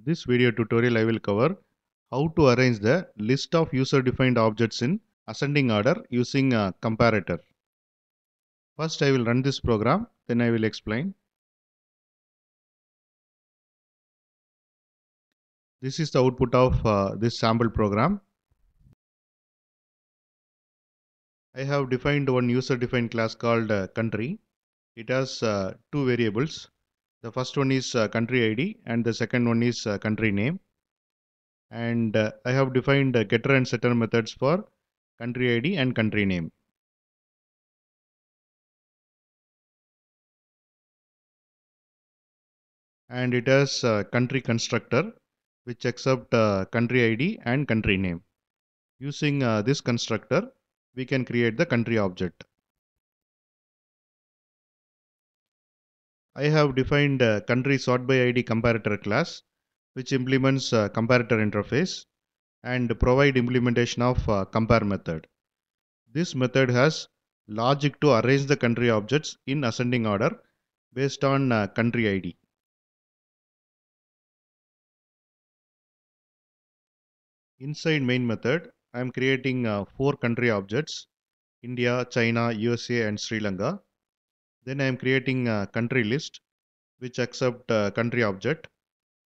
this video tutorial I will cover how to arrange the list of user-defined objects in ascending order using a comparator. First I will run this program, then I will explain. This is the output of this sample program. I have defined one user-defined class called country. It has two variables. The first one is country ID and the second one is country name. And I have defined getter and setter methods for country ID and country name. And it has a country constructor which accept country ID and country name. Using this constructor, we can create the country object. I have defined country sort by ID comparator class which implements comparator interface and provide implementation of compare method. This method has logic to arrange the country objects in ascending order based on country ID. Inside main method, I am creating 4 country objects: India, China, USA and Sri Lanka. Then I am creating a country list which accept country object,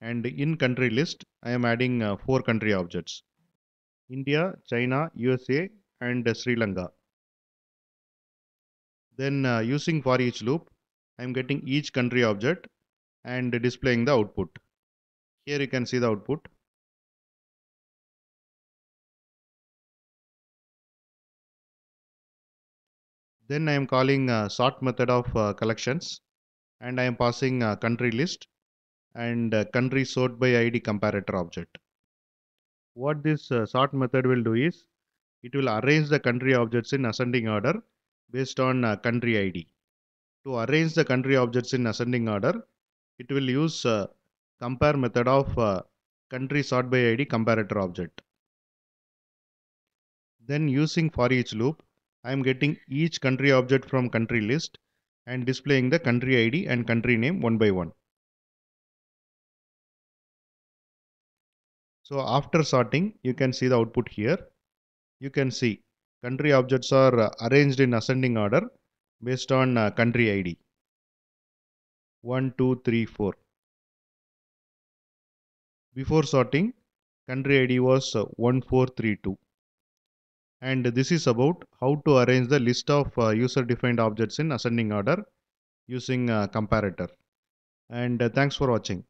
and in country list I am adding 4 country objects: India, China, USA and Sri Lanka. Then using for each loop, I am getting each country object and displaying the output. Here you can see the output. Then I am calling sort method of collections, and I am passing country list and country sort by ID comparator object. What this sort method will do is, it will arrange the country objects in ascending order based on country ID. To arrange the country objects in ascending order, it will use compare method of country sort by ID comparator object. Then using for each loop, I am getting each country object from country list and displaying the country ID and country name one by one. So after sorting, you can see the output here. You can see country objects are arranged in ascending order based on country ID 1, 2, 3, 4. Before sorting, country ID was 1, 4, 3, 2. And this is about how to arrange the list of user-defined objects in ascending order using comparator. And thanks for watching.